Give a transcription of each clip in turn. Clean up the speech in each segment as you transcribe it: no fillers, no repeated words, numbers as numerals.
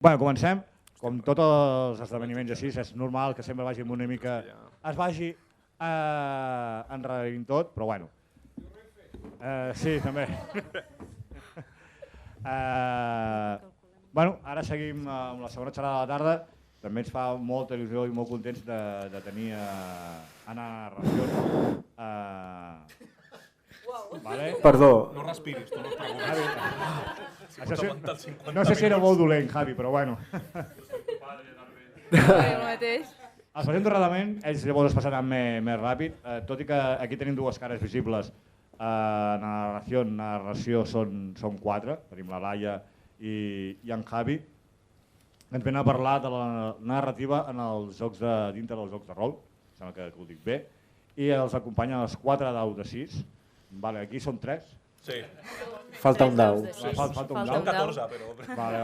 Bueno, comencem. Com tots els esdeveniments així, és normal que sempre vagi una mica... Es vagi enrarint tot, però bueno. Sí, també. Bueno, ara seguim amb la segona xerrada de la tarda. També ens fa molta il·lusió i molt contents de tenir Anna Ración. Vale. Perdó. No respiris, tu no es preguntes. No sé si era molt dolent, Javi, però bueno. El mateix. Els presento ràpidament, ells llavors es passaran més ràpid, tot i que aquí tenim dues cares visibles. Narració són quatre, tenim la Laia i en Javi. Ens venen a parlar de la narrativa en els jocs dintre dels jocs de rol, sembla que ho dic bé, i els acompanyen els 4 daus de 6. Vale, aquí són 3. Sí. Falta un dau. Falta un dau. 14, però... Vale.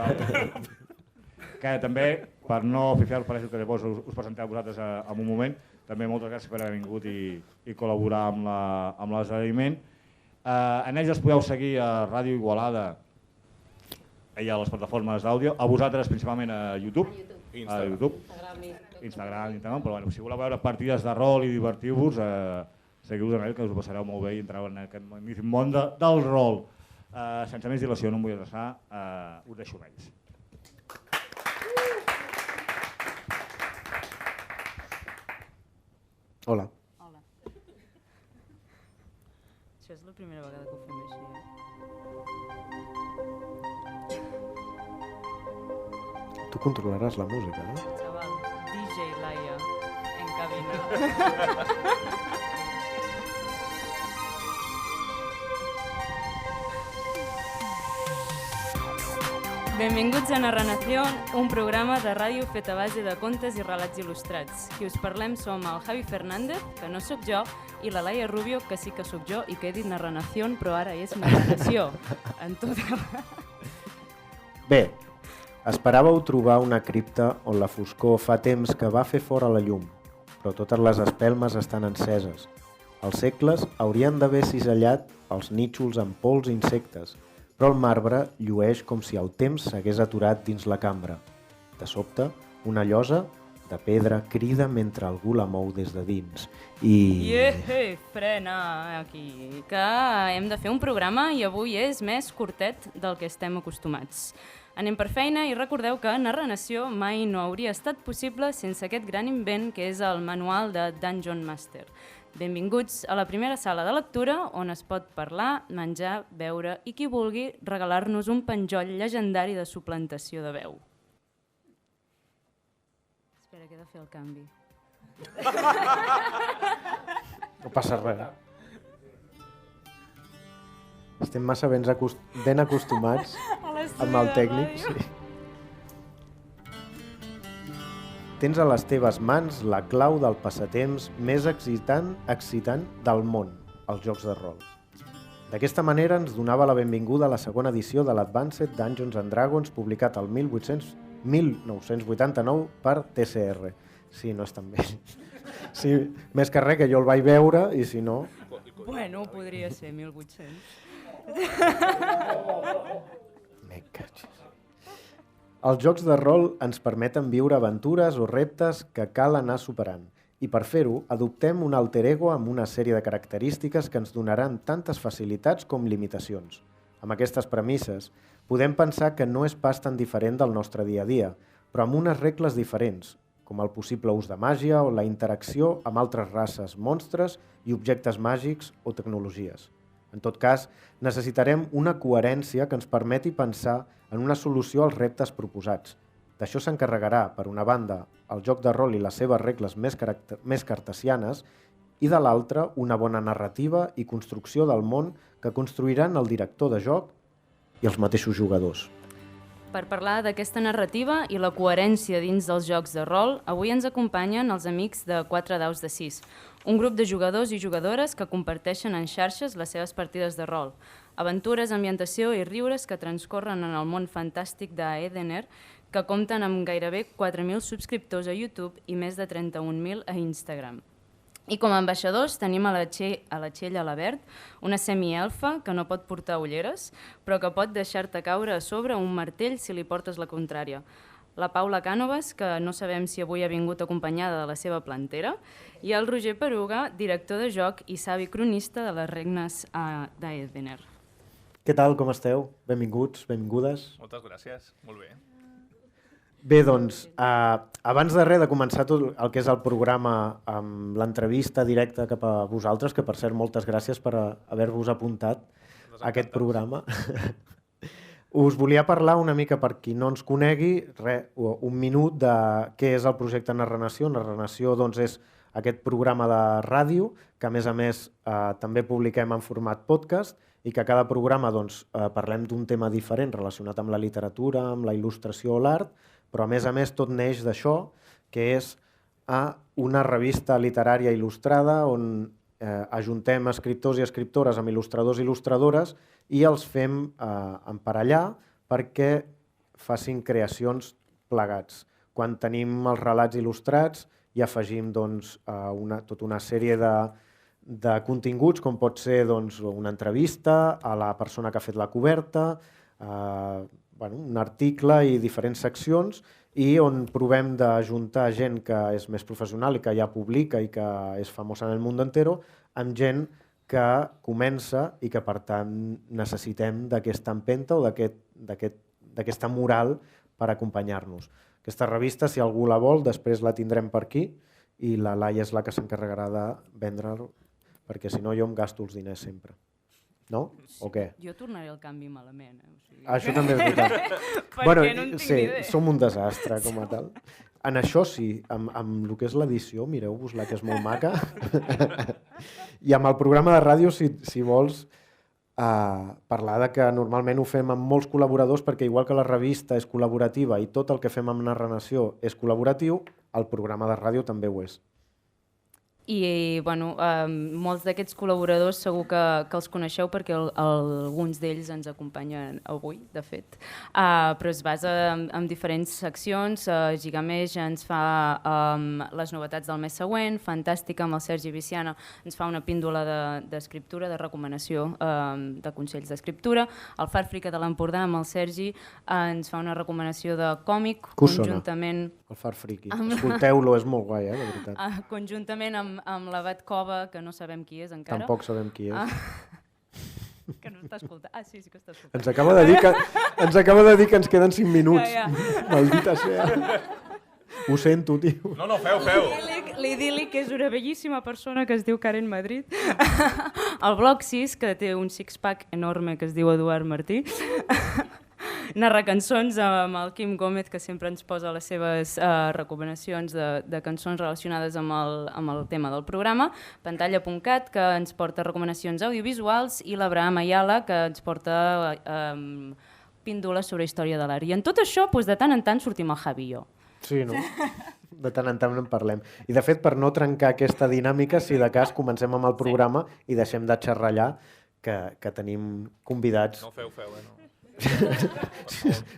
Que també, per no ficar-vos, pareixo que llavors us presenteu vosaltres en un moment, també moltes gràcies per haver vingut i col·laborar amb l'esdeveniment. En ells els podeu seguir a Ràdio Igualada i a les plataformes d'àudio, a vosaltres principalment a YouTube, Instagram, però bueno, si voleu veure partides de rol i divertir-vos, seguiu-vos en ell, que us ho passareu molt bé i entreu en aquest magnífic món del rol. Sense més dilació, no em vull adreçar, us deixo amb ells. Hola. Hola. Això és la primera vegada que ho fem així, Tu controlaràs la música, no? Xaval, DJ Laia, en cabina. Benvinguts a Narración, un programa de ràdio fet a base de contes i relats il·lustrats. Qui us parlem som el Javi Fernández, que no sóc jo, i la Laia Rubio, que sí que sóc jo i que he dit Narración, però ara és Narració. En tot Bé, esperàveu trobar una cripta on la foscor fa temps que va fer fora la llum, però totes les espelmes estan enceses. Els segles haurien d'haver cisellat els nítxols amb pols i insectes, però el marbre llueix com si el temps s'hagués aturat dins la cambra. De sobte, una llosa de pedra crida mentre algú la mou des de dins. Frena aquí, que hem de fer un programa i avui és més curtet del que estem acostumats. Anem per feina i recordeu que Narració mai no hauria estat possible sense aquest gran invent que és el manual de Dungeon Master. Benvinguts a la primera sala de lectura on es pot parlar, menjar, beure i qui vulgui regalar-nos un penjoll llegendari de suplantació de veu. Espera, que he de fer el canvi. No passa res. Estem massa ben acostumats amb el tècnic. Sí. Tens a les teves mans la clau del passatemps més excitant del món, els jocs de rol. D'aquesta manera ens donava la benvinguda a la segona edició de l'Advanced Dungeons and Dragons, publicat el 1989 per TCR. Sí, no és tan vell. Sí, més que res que jo el vaig veure i si no... Bueno, podria ser 1800. Me catxes. Els jocs de rol ens permeten viure aventures o reptes que cal anar superant i per fer-ho adoptem un alter ego amb una sèrie de característiques que ens donaran tantes facilitats com limitacions. Amb aquestes premisses podem pensar que no és pas tan diferent del nostre dia a dia, però amb unes regles diferents, com el possible ús de màgia o la interacció amb altres races, monstres i objectes màgics o tecnologies. En tot cas, necessitarem una coherència que ens permeti pensar en una solució als reptes proposats. D'això s'encarregarà, per una banda, el joc de rol i les seves regles més cartesianes i de l'altra, una bona narrativa i construcció del món que construiran el director de joc i els mateixos jugadors. Per parlar d'aquesta narrativa i la coherència dins dels jocs de rol, avui ens acompanyen els amics de 4 daus de 6, un grup de jugadors i jugadores que comparteixen en xarxes les seves partides de rol, aventures, ambientació i riures que transcorren en el món fantàstic d'Edener, que compten amb gairebé 4.000 subscriptors a YouTube i més de 31.000 a Instagram. I com a ambaixadors tenim a la Txell Alabert, una semielfa que no pot portar ulleres, però que pot deixar-te caure a sobre un martell si li portes la contrària. La Paula Cànovas, que no sabem si avui ha vingut acompanyada de la seva plantera, i el Roger Peruga, director de joc i savi cronista de les regnes d'Edener. Què tal, com esteu? Benvinguts, benvingudes. Moltes gràcies, molt bé. Bé, doncs, abans de res de començar tot el que és el programa amb l'entrevista directa cap a vosaltres, que per cert moltes gràcies per haver-vos apuntat a aquest programa, us volia parlar una mica, per qui no ens conegui, un minut de què és el projecte Narranació. Narranació doncs, és aquest programa de ràdio, que a més també publiquem en format podcast, i que a cada programa doncs, parlem d'un tema diferent relacionat amb la literatura, amb la il·lustració o l'art, però a més tot neix d'això, que és una revista literària il·lustrada on ajuntem escriptors i escriptores amb il·lustradors i il·lustradores i els fem emparellar perquè facin creacions plegats. Quan tenim els relats il·lustrats hi afegim doncs, tota una sèrie de continguts, com pot ser doncs, una entrevista a la persona que ha fet la coberta, un article i diferents seccions, i on provem d'ajuntar gent que és més professional i que ja publica i que és famosa en el món entero, amb gent que comença i que per tant necessitem d'aquesta empenta o d'aquesta moral per acompanyar-nos. Aquesta revista, si algú la vol, després la tindrem per aquí i la Laia és la que s'encarregarà de vendre-la, perquè si no jo em gasto els diners sempre. No? O què? Jo tornaré al canvi malament. Això també és veritat. Perquè no en tinc ni idea. Som un desastre com a tal. En això sí, amb el que és l'edició, mireu-vos-la, que és molt maca. I amb el programa de ràdio, si vols, parlar de que normalment ho fem amb molts col·laboradors, perquè igual que la revista és col·laborativa i tot el que fem amb Narranació és col·laboratiu, el programa de ràdio també ho és. I molts d'aquests col·laboradors segur que els coneixeu perquè alguns d'ells ens acompanyen avui, de fet. Però es basa en diferents seccions. Gigamesh ens fa les novetats del mes següent, Fantàstica amb el Sergi Viciana ens fa una píndola d'escriptura, de recomanació de consells d'escriptura. El Farfrica de l'Empordà amb el Sergi ens fa una recomanació de còmic conjuntament... El Farfriqui. Escolteu-lo, és molt guai, de veritat. Conjuntament amb l'Abat Cova, que no sabem qui és encara. Tampoc sabem qui és. Que no està escoltant. Sí que està escoltant. Ens acaba de dir que ens queden 5 minuts. Maldita sea. Ho sento, tio. No, feu. L'idíl·lic és una bellíssima persona que es diu Karen Madrid. El Bloc 6, que té un six-pack enorme que es diu Eduard Martí. Narra cançons amb el Quim Gómez, que sempre ens posa les seves recomanacions de cançons relacionades amb el tema del programa, Pantalla.cat, que ens porta recomanacions audiovisuals, i l'Abraham Ayala, que ens porta píndoles sobre història de l'art. I en tot això, de tant en tant, sortim el Javi i jo. Sí, no? De tant en tant en parlem. I de fet, per no trencar aquesta dinàmica, si de cas comencem amb el programa i deixem de xerrallar, que tenim convidats. No feu, no.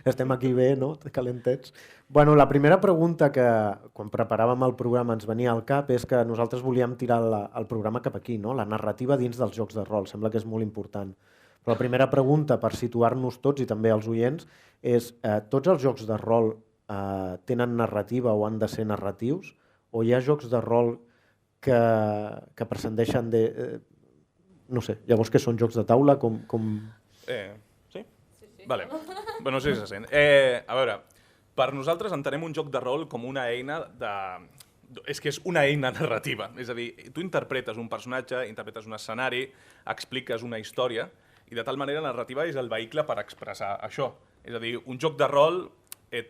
Estem aquí bé, no? Calentets. Bueno, la primera pregunta que quan preparàvem el programa ens venia al cap és que nosaltres volíem tirar el programa cap aquí, no? La narrativa dins dels jocs de rol, sembla que és molt important. Però la primera pregunta, per situar-nos tots i també els oients, és tots els jocs de rol tenen narrativa o han de ser narratius? O hi ha jocs de rol que prescindeixen de... no sé, llavors que són jocs de taula com... Sí? Vale. Bueno, sí, se sent. A veure, per nosaltres entenem un joc de rol com una eina de... És que és una eina narrativa. És a dir, tu interpretes un personatge, interpretes un escenari, expliques una història, i de tal manera la narrativa és el vehicle per expressar això. És a dir, un joc de rol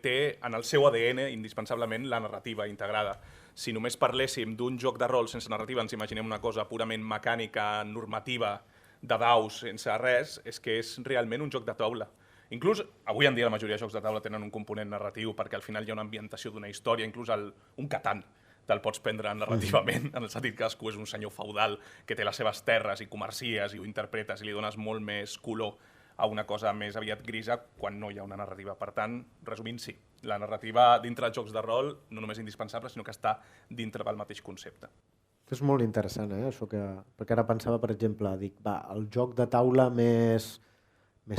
té en el seu ADN indispensablement la narrativa integrada. Si només parléssim d'un joc de rol sense narrativa, ens imaginem una cosa purament mecànica, normativa, de daus, sense res, és que és realment un joc de taula. Inclús, avui en dia la majoria de jocs de taula tenen un component narratiu perquè al final hi ha una ambientació d'una història, inclús un Catan te'l pots prendre narrativament, en el sentit que cadascú és un senyor feudal que té les seves terres i comercies i ho interpretes i li dones molt més color a una cosa més aviat grisa quan no hi ha una narrativa. Per tant, resumint, sí, la narrativa dintre dels jocs de rol no només és indispensable, sinó que està dintre del mateix concepte. És molt interessant, això perquè ara pensava, per exemple, dic, el joc de taula més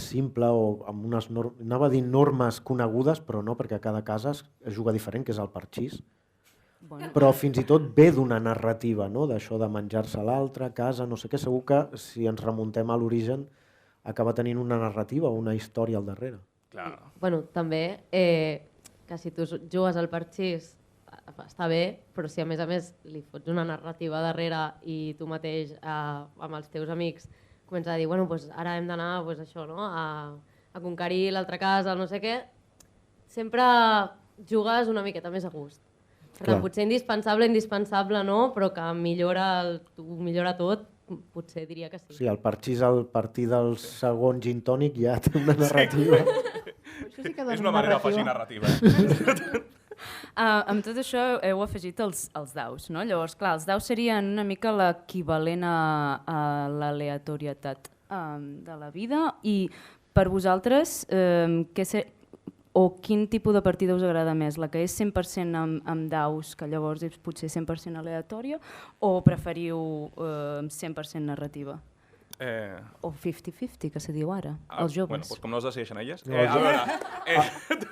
simple o amb unes anava a dir normes conegudes, però no, perquè a cada casa es juga diferent, que és el parxís. Bueno. Però fins i tot ve d'una narrativa, no? D'això de menjar-se l'altre, casa, no sé què. Segur que si ens remuntem a l'origen acaba tenint una narrativa o una història al darrere. Clar. Bueno, també que si tu jugues al parxís està bé, però si a més li fots una narrativa darrere i tu mateix amb els teus amics comences a dir, bueno, pues ara hem d'anar això, no? a conquerir l'altra casa, no sé què, sempre jugues una miqueta més a gust. Per tant, potser indispensable no, però que millora tot, potser diria que sí. Sí, el parxís al partir del segon gin tònic ja té una narrativa. Sí que és una manera d'afegir narrativa. Amb tot això heu afegit els daus, no? Llavors, clar, els daus serien una mica l'equivalent a l'aleatorietat de la vida i per vosaltres, quin tipus de partida us agrada més? La que és 100% amb daus, que llavors és potser 100% aleatòria, o preferiu 100% narrativa? O 50-50, que se diu ara, els joves. Bueno, doncs com no es decideixen elles.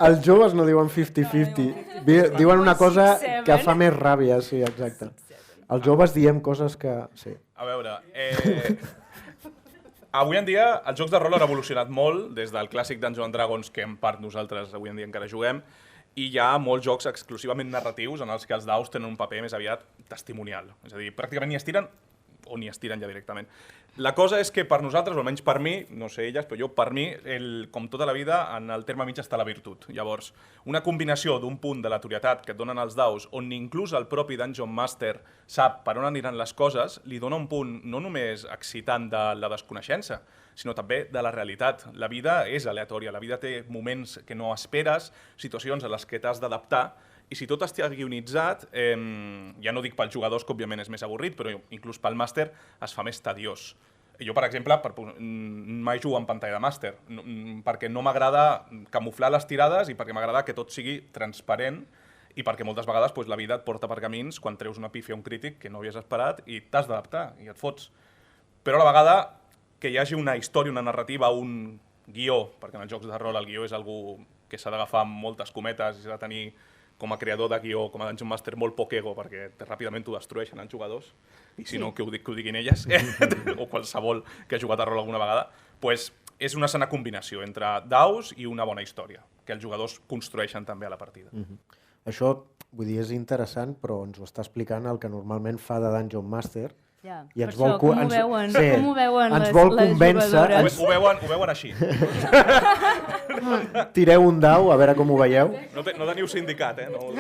Els joves no diuen 50-50, diuen una cosa que fa més ràbia, sí, exacte. Els joves diem coses que... Sí. A veure, avui en dia els jocs de rol han evolucionat molt, des del clàssic Dungeons & Dragons, que en part nosaltres avui en dia encara juguem, i hi ha molts jocs exclusivament narratius en els que els daus tenen un paper més aviat testimonial. És a dir, pràcticament ni es tiren o ni es tiren ja directament. La cosa és que per nosaltres, o almenys per mi, no sé elles, però jo, per mi, com tota la vida, en el terme mig està la virtut. Llavors, una combinació d'un punt de l'aleatorietat que et donen els daus, on inclús el propi Dungeon Master sap per on aniran les coses, li dona un punt no només excitant de la desconeixença, sinó també de la realitat. La vida és aleatòria, la vida té moments que no esperes, situacions a les que t'has d'adaptar, i si tot està guionitzat, ja no dic pels jugadors, que òbviament és més avorrit, però inclús pel màster es fa més tediós. Jo, per exemple, mai jugo en pantalla de màster, perquè no m'agrada camuflar les tirades i perquè m'agrada que tot sigui transparent i perquè moltes vegades la vida et porta per camins quan treus una pífia a un crític que no havies esperat i t'has d'adaptar i et fots. Però a la vegada que hi hagi una història, una narrativa, un guió, perquè en els jocs de rol el guió és algú que s'ha d'agafar amb moltes cometes i s'ha de tenir com a creador de guió, com a Dungeon Master, molt poc ego, perquè ràpidament t'ho destrueixen els jugadors, i si no, que ho diguin elles, o qualsevol que ha jugat a rol alguna vegada, doncs és una sana combinació entre daus i una bona història, que els jugadors construeixen també a la partida. Això, vull dir, és interessant, però ens ho està explicant el que normalment fa de Dungeon Master, i ens vol com ho veuen ens vol convèncer, ho veuen així. Tireu un dau, a veure com ho veieu. No teniu sindicat, No...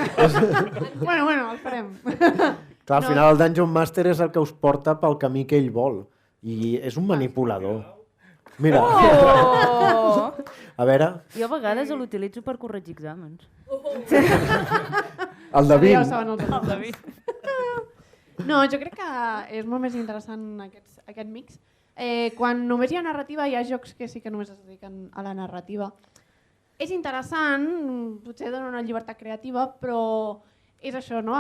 Bueno, el farem. Clar, al final el Dungeon Master és el que us porta pel camí que ell vol, i és un manipulador. Mira. Oh! A veure... Jo a vegades l'utilitzo per corregir exàmens. El de 20. Ja ho saben els David. No, jo crec que és molt més interessant aquest mix. Quan només hi ha narrativa, hi ha jocs que sí que només es dediquen a la narrativa. És interessant, potser dona una llibertat creativa, però és això, no?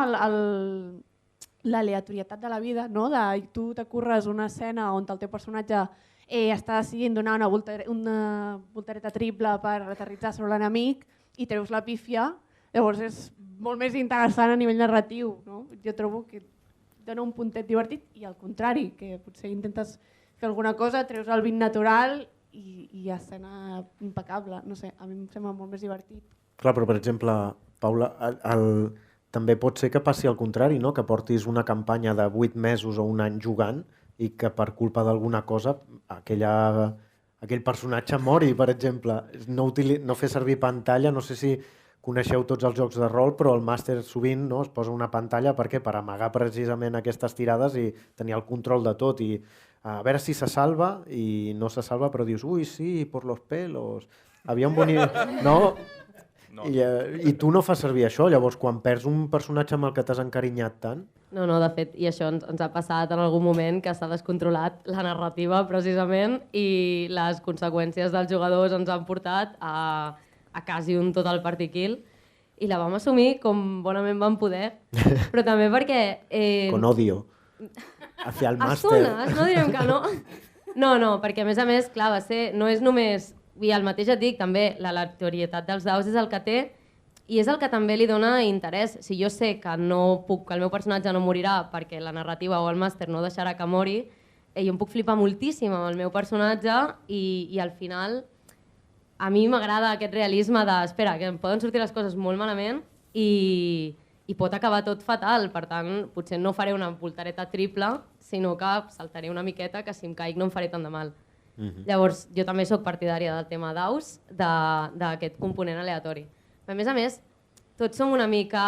L'aleatorietat de la vida, no? Tu t'acurres una escena on el teu personatge està decidint donar una voltereta triple per aterritzar sobre l'enemic i treus la pífia, llavors és molt més interessant a nivell narratiu, no? Jo trobo que dona un puntet divertit i al contrari, que potser intentes fer alguna cosa, treus el vin natural i escena impecable. No sé, a mi em sembla molt més divertit. Clar, però per exemple, Paula, també pot ser que passi al contrari, no? Que portis una campanya de 8 mesos o un any jugant i que per culpa d'alguna cosa aquell personatge mori, per exemple. No fer servir pantalla, no sé si coneixeu tots els jocs de rol, però el màster sovint es posa una pantalla per amagar precisament aquestes tirades i tenir el control de tot. I a veure si se salva i no se salva, però dius, ui, sí, por los pelos. Havia un bonic... No? I tu no fas servir això, llavors quan perds un personatge amb el que t'has encarinyat tant... No, de fet, i això ens ha passat en algun moment que s'ha descontrolat la narrativa precisament i les conseqüències dels jugadors ens han portat a quasi un total party kill i la vam assumir com bonament vam poder, però també perquè... Con odio. Hacia el màster. Estones, no direm que no. No, perquè a més, clar, no és només... I el mateix et dic, també, l'aleatorietat dels daus és el que té i és el que també li dona interès. Si jo sé que el meu personatge no morirà perquè la narrativa o el màster no deixarà que mori, jo em puc flipar moltíssim amb el meu personatge i al final a mi m'agrada aquest realisme de, espera, que em poden sortir les coses molt malament i pot acabar tot fatal. Per tant, potser no faré una voltereta triple, sinó que saltaré una miqueta que si em caic no em faré tant de mal. Llavors, jo també sóc partidària del tema d'aus, d'aquest component aleatori. A més, tots som una mica...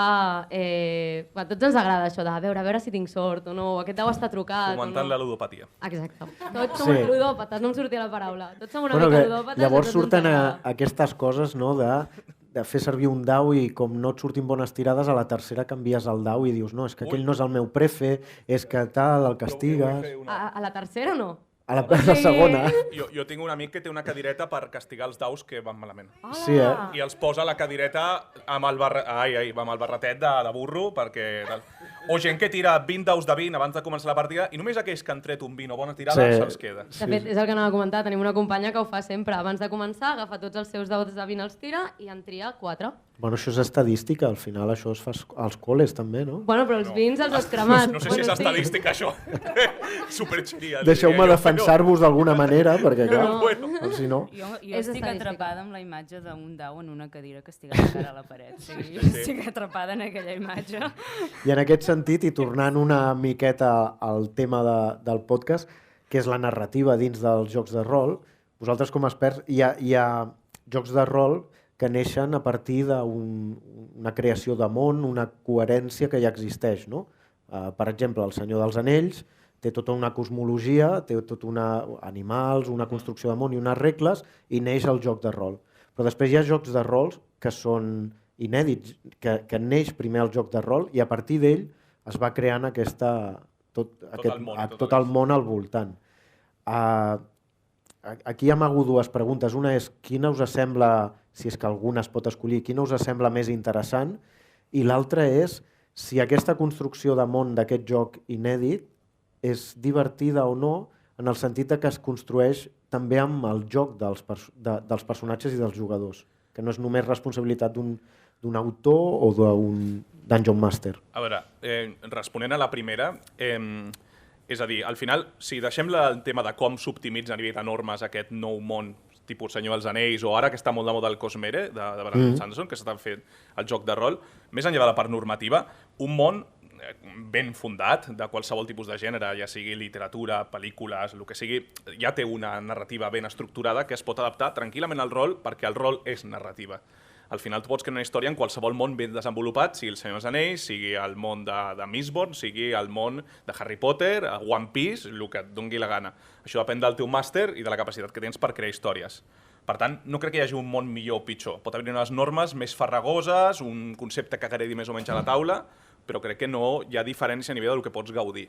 A tots ens agrada això de a veure si tinc sort o no, aquest dau està trucat... Fomentant la ludopatia. Exacte. Tots som ludòpates, no em sortia la paraula. Tots som una mica ludòpates... Llavors surten aquestes coses, no?, de fer servir un dau i com no et surtin bones tirades, a la tercera canvies el dau i dius no, és que aquell no és el meu prefe, és que tal, el castigues... A la tercera no? A la segona. Jo tinc un amic que té una cadireta per castigar els daus que van malament. Sí, I els posa a la cadireta amb el barretet de burro, perquè... O gent que tira 20 daus de 20 abans de començar la partida i només aquells que han tret un 20 o bona tirada se'ls queda. De fet, és el que anava a comentar, tenim una companya que ho fa sempre. Abans de començar, agafa tots els seus daus de 20, els tira i en tria 4. Bueno, això és estadística, al final això es fa als col·les també, no? Bueno, però els 20 els has cremat. No sé si és estadística, això. Superxiria. Deixeu-me defensar-vos d'alguna manera, perquè clar, si no... Jo estic atrapada amb la imatge d'un dau en una cadira castigada cara a la paret. Estic atrapada en aquella imatge. I en aquest sentit, i tornant una miqueta al tema del podcast, que és la narrativa dins dels jocs de rol, vosaltres com a experts, hi ha jocs de rol que neixen a partir d'una creació de món, una coherència que ja existeix, no? Per exemple, el Senyor dels Anells té tota una cosmologia, té animals, una construcció de món i unes regles, i neix el joc de rol. Però després hi ha jocs de rols que són inèdits, que neix primer el joc de rol i a partir d'ell es va creant tot el món al voltant. Aquí hem hagut dues preguntes. Una és quina us sembla, si és que alguna es pot escollir, quina us sembla més interessant, i l'altra és si aquesta construcció de món d'aquest joc inèdit és divertida o no, en el sentit que es construeix també amb el joc dels personatges i dels jugadors, que no és només responsabilitat d'un autor o d'un Dungeon Master. A veure, responent a la primera, és a dir, al final, si deixem el tema de com s'optimitza a nivell de normes aquest nou món, tipus Senyor dels Anells, o ara que està molt de moda el Cosmere, de Brandon Sanderson, que s'està fent el joc de rol, més enllà de la part normativa, un món ben fundat, de qualsevol tipus de gènere, ja sigui literatura, pel·lícules, el que sigui, ja té una narrativa ben estructurada que es pot adaptar tranquil·lament al rol, perquè el rol és narrativa. Al final tu pots crear una història en qualsevol món ben desenvolupat, sigui el Senyor dels Anells, sigui el món de Mistborn, sigui el món de Harry Potter, One Piece, el que et doni la gana. Això depèn del teu màster i de la capacitat que tens per crear històries. Per tant, no crec que hi hagi un món millor o pitjor. Pot haver-hi unes normes més farragoses, un concepte que agradi més o menys a la taula, però crec que no hi ha diferència a nivell del que pots gaudir.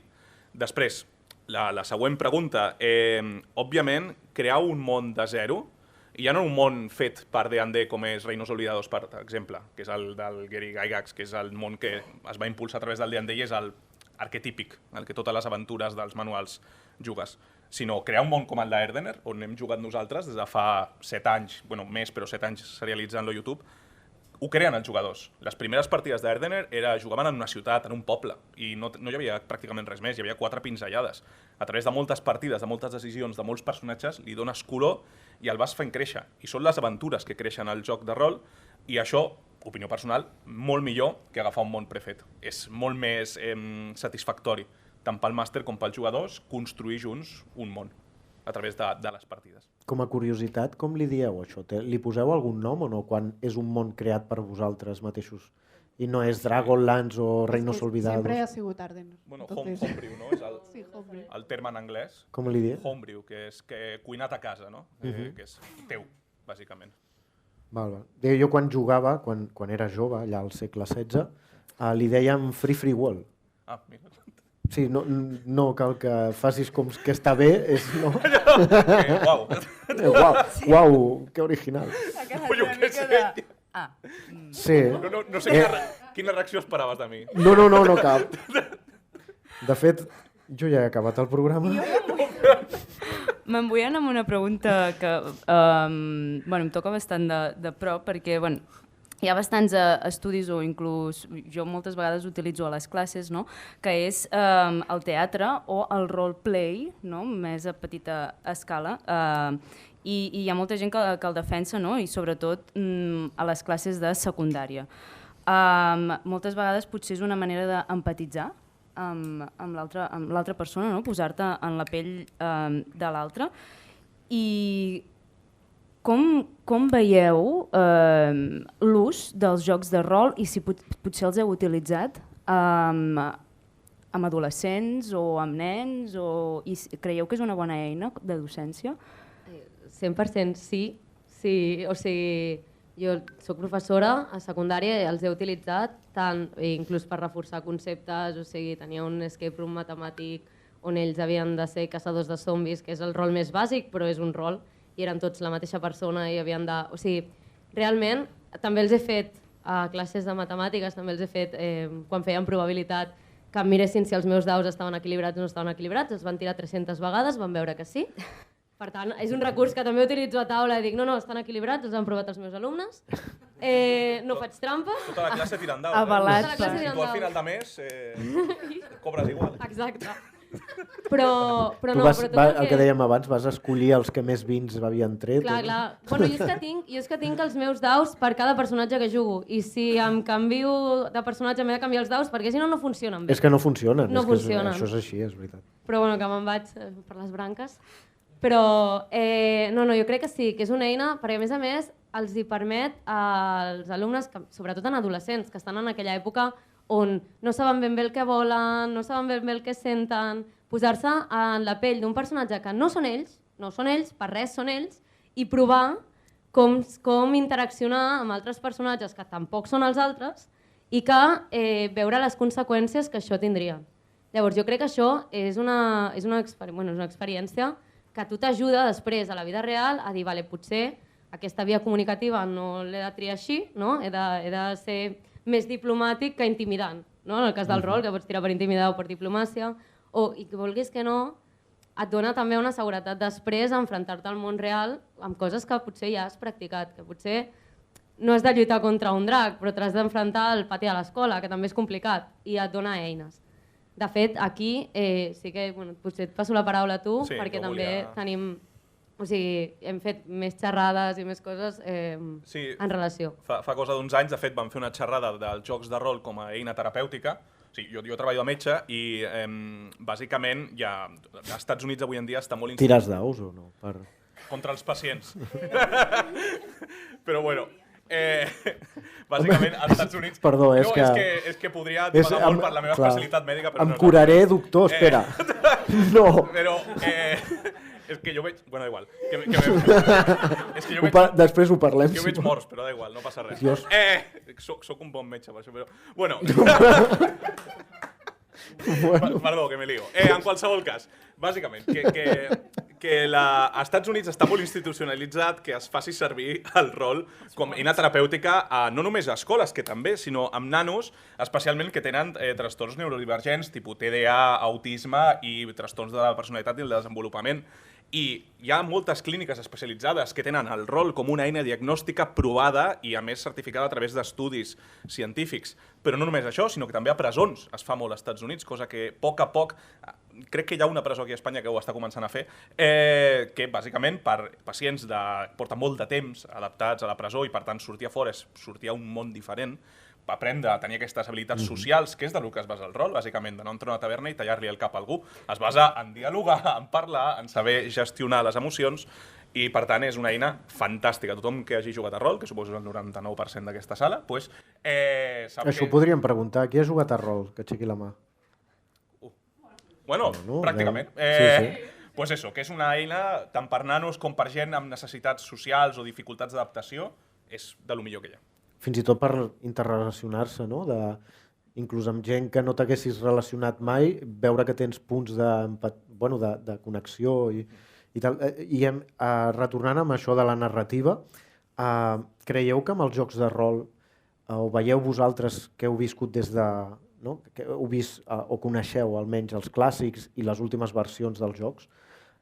Després, la següent pregunta. Òbviament, crear un món de zero, i ja no un món fet per D&D com és Reinos Olvidados, per exemple, que és el del Gary Gygax, que és el món que es va impulsar a través del D&D i és el arquetípic, el que totes les aventures dels manuals jugues. Sinó crear un món com el d'Erdener, on hem jugat nosaltres des de fa 7 anys, bueno, més, però 7 anys serialitzant-lo a YouTube, ho creen els jugadors. Les primeres partides d'Erdener jugaven en una ciutat, en un poble, i no hi havia pràcticament res més, hi havia 4 pinzellades. A través de moltes partides, de moltes decisions, de molts personatges, li dones color i el vas fent créixer. I són les aventures que creixen al joc de rol, i això, opinió personal, molt millor que agafar un món prefet. És molt més satisfactori, tant pel màster com pels jugadors, construir junts un món a través de les partides. Com a curiositat, com li dieu això? Li poseu algun nom o no quan és un món creat per vosaltres mateixos? I no és Dragonlance o Reinos Olvidados? Sempre ha sigut Arden. Bueno, homebrew, no? És el terme en anglès. Com li dieu? Homebrew, que és cuinat a casa, no? Que és teu, bàsicament. Val. Jo quan jugava, quan era jove, allà al segle XVI, li dèiem Free Wall. Ah, mira. Sí, no cal que facis com que està bé, és... No. Uau! Uau, que original. Jo què sé. Sí. No sé quina reacció esperaves de mi. No cap. De fet, Jo ja he acabat el programa. Me'n vull anar amb una pregunta que em toca bastant de prop, perquè hi ha bastants estudis, o inclús jo moltes vegades utilitzo a les classes, no? Que és el teatre o el roleplay, no? Més a petita escala, i hi ha molta gent que el defensa, no? I sobretot a les classes de secundària. Moltes vegades potser és una manera d'empatitzar amb l'altra persona, no? Posar-te en la pell de l'altre. I com veieu l'ús dels jocs de rol i si potser els heu utilitzat amb adolescents o amb nens? I creieu que és una bona eina de docència? 100% sí. O sigui, jo soc professora a secundària i els he utilitzat tant, inclús per reforçar conceptes, o sigui, tenia un escape room matemàtic on ells havien de ser caçadors de zombis, que és el rol més bàsic, però és un rol, i eren tots la mateixa persona i havien de... O sigui, realment, també els he fet a classes de matemàtiques, també els he fet quan feien probabilitat, que em miressin si els meus daus estaven equilibrats o no estaven equilibrats, els van tirar 300 vegades, van veure que sí. Per tant, és un recurs que també utilitzo a taula i dic no, estan equilibrats, els han provat els meus alumnes, no faig trampa. Tota la classe tirant daus. Avalat. I tu al final de mes cobres igual. Exacte. Però no, el que dèiem abans, vas escollir els que més vins havien tret. Clar. Bueno, jo és que tinc els meus daus per cada personatge que jugo, i si em canvio de personatge m'he de canviar els daus, perquè si no, no funcionen bé. És que no funcionen. No funcionen. Això és així, és veritat. Però bueno, que me'n vaig per les branques. Però jo crec que sí, que és una eina, perquè a més els hi permet als alumnes, sobretot en adolescents, que estan en aquella època on no saben ben bé el que volen, no saben ben bé el que senten, posar-se en la pell d'un personatge que no són ells, per res són ells, i provar com interaccionar amb altres personatges que tampoc són els altres i que veure les conseqüències que això tindria. Llavors jo crec que això és una experiència que a tu t'ajuda després a la vida real a dir, vale, potser aquesta via comunicativa no l'he de triar així, no? He de ser més diplomàtic que intimidant, no? En el cas del rol, que pots tirar per intimidar o per diplomàcia, i que vulguis que no, et dona també una seguretat després a enfrontar-te al món real amb coses que potser ja has practicat, que potser no has de lluitar contra un drac, però t'has d'enfrontar al pati de l'escola, que també és complicat, i et dona eines. De fet, aquí sí que potser et passo la paraula a tu, perquè també tenim... O sigui, hem fet més xerrades i més coses en relació. Fa cosa d'uns anys, de fet, vam fer una xerrada dels jocs de rol com a eina terapèutica. O sigui, jo treballo de metge i bàsicament als Estats Units avui en dia està molt... Tires daus o no? Contra els pacients. Però bueno... bàsicament als Estats Units... Perdó, és que podria pagar molt per la meva especialitat mèdica, però em curaré, doctor, espera. No. Però és que jo veig... Bueno, da igual. Després ho parlem. Jo veig morts, però da igual, no passa res. Soc un bon metge per això, però... Bueno... Perdó, que me lío. En qualsevol cas, bàsicament, que als Estats Units està molt institucionalitzat que es faci servir el rol com eina terapèutica no només a escoles, que també, sinó amb nanos, especialment que tenen trastorns neurodivergents, tipus TDA, autisme i trastorns de la personalitat i el desenvolupament. I hi ha moltes clíniques especialitzades que tenen el rol com una eina diagnòstica provada i a més certificada a través d'estudis científics. Però no només això, sinó que també a presons es fa molt als Estats Units, cosa que a poc, crec que hi ha una presó aquí a Espanya que ho està començant a fer, que bàsicament per pacients que porten molt de temps adaptats a la presó i per tant sortir a fora és sortir a un món diferent, aprendre a tenir aquestes habilitats socials, que és del que es basa el rol, bàsicament, de no entrar a una taverna i tallar-li el cap a algú. Es basa en dialogar, en parlar, en saber gestionar les emocions i, per tant, és una eina fantàstica. Tothom que hagi jugat a rol, que suposo és el 99% d'aquesta sala, doncs... Això ho podríem preguntar. Qui ha jugat a rol? Que aixequi la mà. Bueno, pràcticament. Doncs això, que és una eina tant per nanos com per gent amb necessitats socials o dificultats d'adaptació, és de lo millor que hi ha. Fins i tot per interrelacionar-se, no? Inclús amb gent que no t'haguessis relacionat mai, veure que tens punts de connexió i tal. I retornant amb això de la narrativa, creieu que amb els jocs de rol, o veieu vosaltres que heu viscut des no? Que heu vist o coneixeu almenys els clàssics i les últimes versions dels jocs,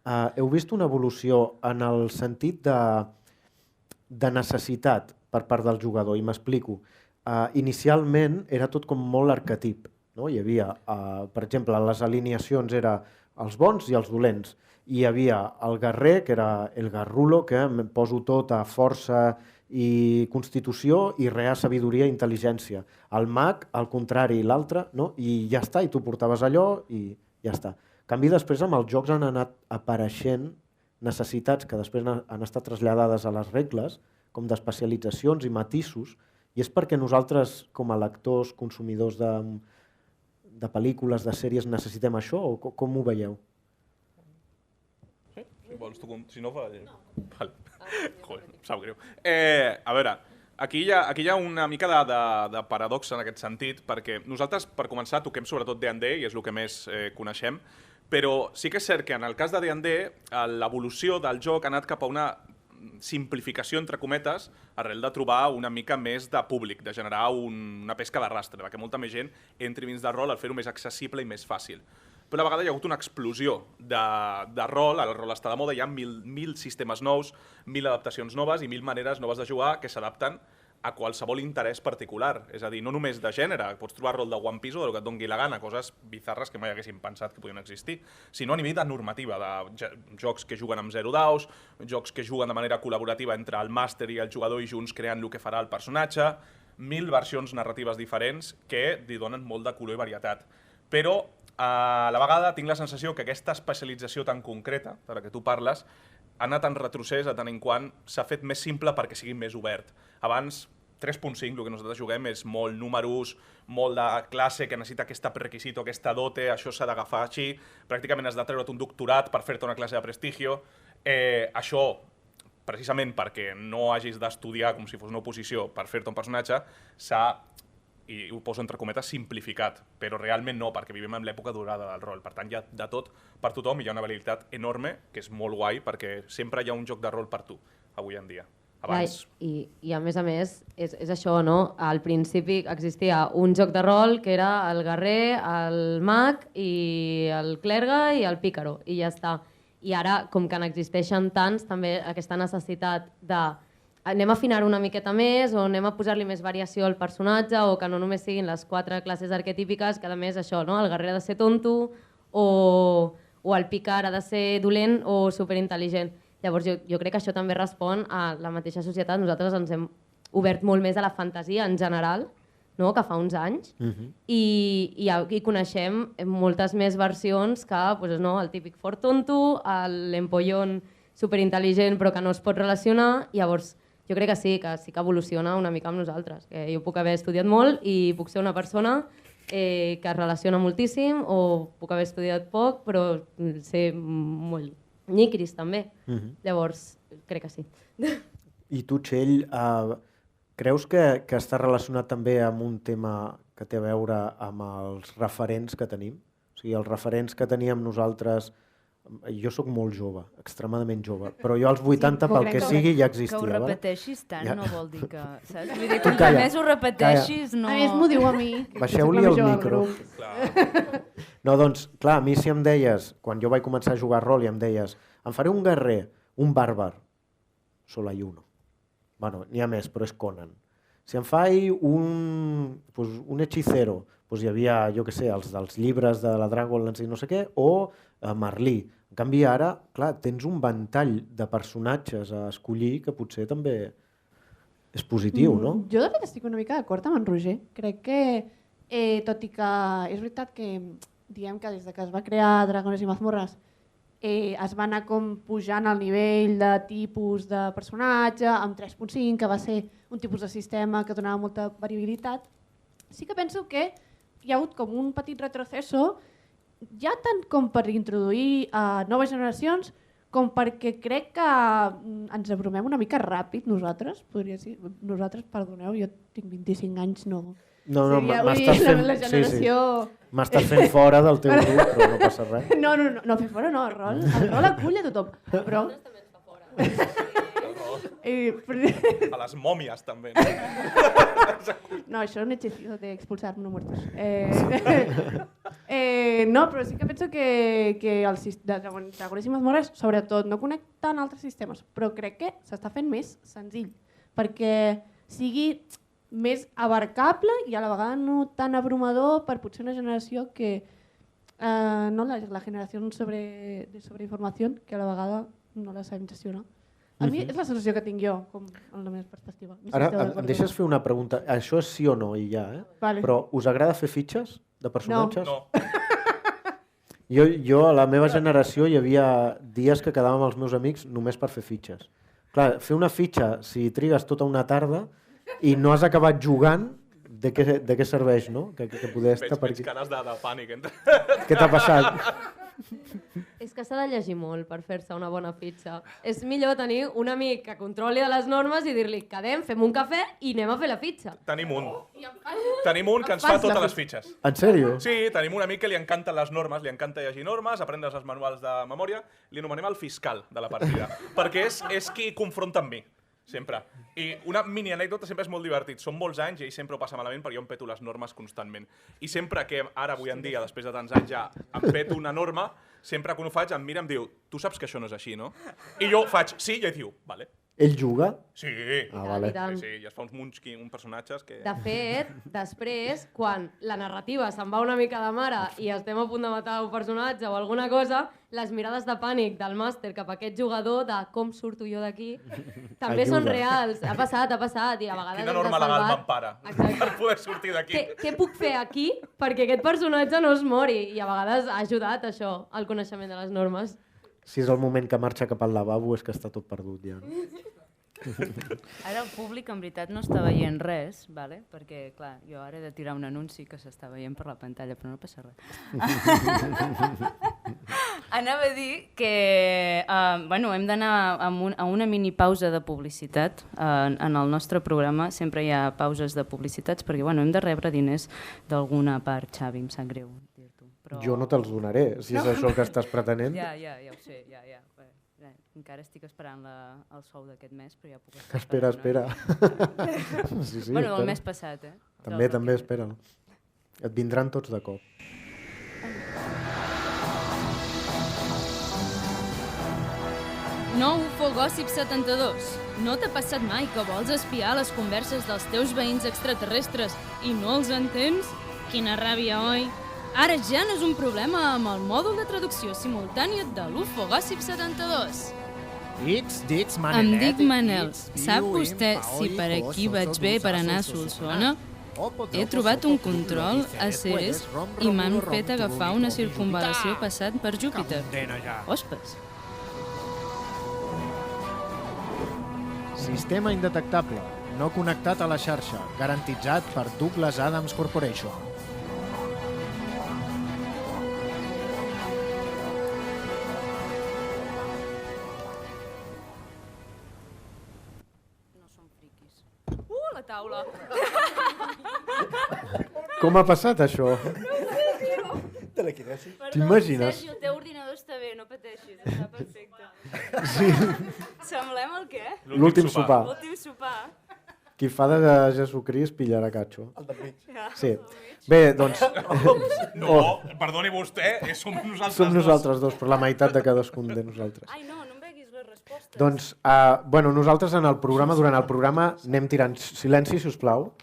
heu vist una evolució en el sentit de necessitat per part del jugador, i m'explico. Inicialment era tot com molt arquetip, no? Hi havia, per exemple, les alineacions eren els bons i els dolents. Hi havia el guerrer, que era el garrulo, que em poso tot a força i constitució i rea sabidoria i intel·ligència. El mag, al contrari, l'altre, no? I ja està, i tu portaves allò i ja està. En canvi, després amb els jocs han anat apareixent necessitats que després han estat traslladades a les regles, com d'especialitzacions i matisos, i és perquè nosaltres, com a lectors, consumidors de pel·lícules, de sèries, necessitem això, o com ho veieu? Sí? Si vols tu... Si no, fa... Vale. Joder, em sap greu. A veure, aquí hi ha una mica de paradoxa en aquest sentit, perquè nosaltres, per començar, toquem sobretot D&D, i és el que més coneixem, però sí que és cert que en el cas de D&D, l'evolució del joc ha anat cap a una simplificació, entre cometes, arrel de trobar una mica més de públic, de generar una pesca de rastre, que molta més gent entri dins de rol al fer-ho més accessible i més fàcil. Però a la vegada hi ha hagut una explosió de rol, el rol està de moda, hi ha mil sistemes nous, 1000 adaptacions noves i 1000 maneres noves de jugar que s'adapten a qualsevol interès particular. És a dir, no només de gènere, pots trobar rol de One Piece o del que et doni la gana, coses bizarres que mai haguéssim pensat que podien existir, sinó a nivell de normativa, de jocs que juguen amb 0 daus, jocs que juguen de manera col·laborativa entre el màster i el jugador i junts creant el que farà el personatge, 1000 versions narratives diferents que li donen molt de color i varietat. Però a la vegada tinc la sensació que aquesta especialització tan concreta, de la que tu parles, ha anat en retrocés a tant en quant s'ha fet més simple perquè sigui més obert. Abans, 3.5, el que nosaltres juguem és molt números, molt de classe que necessita aquest prerequisit o aquesta dote, això s'ha d'agafar així, pràcticament has de treure't un doctorat per fer-te una classe de prestigio. Això, precisament perquè no hagis d'estudiar com si fos una oposició per fer-te un personatge, s'ha, i ho poso entre cometes, simplificat, però realment no, perquè vivim en l'època dorada del rol. Per tant, hi ha de tot per tothom i hi ha una varietat enorme, que és molt guai, perquè sempre hi ha un joc de rol per tu, avui en dia. Abans... I a més, és això, no? Al principi existia un joc de rol que era el guerrer, el mag, i el clergue i el pícaro, i ja està. I ara, com que n'existeixen tants, també aquesta necessitat de anem a afinar una miqueta més o anem a posar-li més variació al personatge o que no només siguin les 4 classes arquetípiques, que a més això, no? El guerrer ha de ser tonto o el pícar ha de ser dolent o superintel·ligent. Llavors jo crec que això també respon a la mateixa societat. Nosaltres ens hem obert molt més a la fantasia en general, no? Que fa uns anys, i coneixem moltes més versions que pues, no, el típic fort tonto, l'empollón superintel·ligent però que no es pot relacionar. Llavors jo crec que sí que evoluciona una mica amb nosaltres. Que jo puc haver estudiat molt i puc ser una persona que es relaciona moltíssim, o puc haver estudiat poc però ser molt nyicris també. Llavors crec que sí. I tu, Txell, creus que està relacionat també amb un tema que té a veure amb els referents que tenim? O sigui, els referents que teníem nosaltres... Jo sóc molt jove, extremadament jove, però jo als 80, pel que sigui, ja existia. Que ho repeteixis tant no vol dir que... Saps? Vull dir, com que més ho repeteixis, no... A més, m'ho diu a mi. Baixeu-li el micro. No, doncs, clar, a mi si em deies, quan jo vaig començar a jugar a rol i em deies em faré un guerrer, un bàrbar, solo hay uno. Bueno, n'hi ha més, però és Conan. Si em faig un hechicero, doncs hi havia, jo què sé, els dels llibres de la Dragonlance i no sé què, o Merlí. En canvi, ara, clar, tens un ventall de personatges a escollir que potser també és positiu, no? Jo de fet estic una mica d'acord amb en Roger. Crec que, tot i que és veritat que diem que des que es va crear Dragones i Mazmorres es va anar com pujant el nivell de tipus de personatge, amb 3.5, que va ser un tipus de sistema que donava molta variabilitat. Sí que penso que hi ha hagut com un petit retroceso, ja tant com per introduir noves generacions, com perquè crec que ens abrumem una mica ràpid nosaltres, podria dir. Nosaltres, perdoneu, jo tinc 25 anys, no... No, m'estàs fent... La generació... M'estàs fent fora del teu grup, però no passa res. No, fer fora no, el rol acull a tothom. Però... El rol A les mòmies, també. No, això no hechizo de expulsar no muertos. No, però sí que penso que el Dragones i Mazmorres, sobretot, no connecten altres sistemes, però crec que s'està fent més senzill, perquè sigui més abarcable i a la vegada no tan abrumador per potser una generació que... no, la generació de sobreinformació, que a la vegada no la sabem gestionar. A mi és la sensació que tinc jo, com en la meva perspectiva. No sé Ara, si esteu d'acord em deixes fer una pregunta. Això és sí o no i ja, Vale. Però us agrada fer fitxes de personatges? No. Jo, a la meva generació, hi havia dies que quedàvem amb els meus amics només per fer fitxes. Clar, fer una fitxa, si trigues tota una tarda i no has acabat jugant, de què serveix, no? Que poder estar per Veig aquí. cares de pànic. Què t'ha passat? És que s'ha de llegir molt per fer-se una bona fitxa. És millor tenir un amic que controli de les normes i dir-li quedem, fem un cafè i anem a fer la fitxa. Tenim un. Tenim un que ens fa totes les fitxes. En sèrio? Sí, tenim un amic que li encanten les normes, li encanta llegir normes, aprendre's els manuals de memòria, li anomenem el fiscal de la partida, perquè és qui confronta amb mi, sempre. I una mini anècdota sempre és molt divertit. Són molts anys i ell sempre ho passa malament perquè jo em peto les normes constantment. I sempre que ara, avui en dia, després de tants anys ja, em peto una norma, sempre quan ho faig em mira i em diu tu saps que això no és així, no? I jo faig sí i ell diu, vale. Ell juga? Sí. Vale. Sí, i es fa uns personatges que... De fet, després, quan la narrativa se'n va una mica de mare i estem a punt de matar un personatge o alguna cosa, les mirades de pànic del màster cap a aquest jugador de com surto jo d'aquí, també són reals. Ha passat, i a vegades Quina norma legal m'empara per poder sortir d'aquí? Què puc fer aquí perquè aquest personatge no es mori? I a vegades ha ajudat això, el coneixement de les normes. Si és el moment que marxa cap al lavabo és que està tot perdut ja. Ara el públic en veritat no està veient res, vale? Perquè clar, jo ara he de tirar un anunci que s'està veient per la pantalla, però no passa res. Anava a dir que hem d'anar a una mini pausa de publicitat. En el nostre programa sempre hi ha pauses de publicitats perquè hem de rebre diners d'alguna part, Xavi, em sap greu dir-t'ho. Però... Jo no te'ls donaré, si és això el que estàs pretenent. Ja ho sé, ja. Encara estic esperant el sou d'aquest mes, però ja puc estar Espera. Sí, bueno, el mes passat, També, espera. Et vindran tots de cop. Nou UFO Gossip 72. No t'ha passat mai que vols espiar les converses dels teus veïns extraterrestres i no els entens? Quina ràbia, oi? Ara ja no és un problema amb el mòdul de traducció simultània de l'UFO Gossip 72. Em dic Manel. Sap vostè si per aquí vaig bé per anar a Solsona? He trobat un control a Ceres i m'han fet agafar una circunvalació passant per Júpiter. Ospes. Sistema indetectable, no connectat a la xarxa, garantitzat per Douglas Adams Corporation. La taula. Com ha passat això? T'imagines? Sergi, el teu ordinador està bé, no pateixis, està perfecte. Sí. Semblem el què? L'últim sopar. L'últim sopar. Qui fa de Jesucrist pillarà catxo. El del mig. Sí. Bé, doncs... No, perdoni vostè, som nosaltres Som nosaltres dos, però la meitat de cadascun de nosaltres. Ai, no em beguis les respostes. Doncs, nosaltres durant el programa anem tirant silenci, si us plau.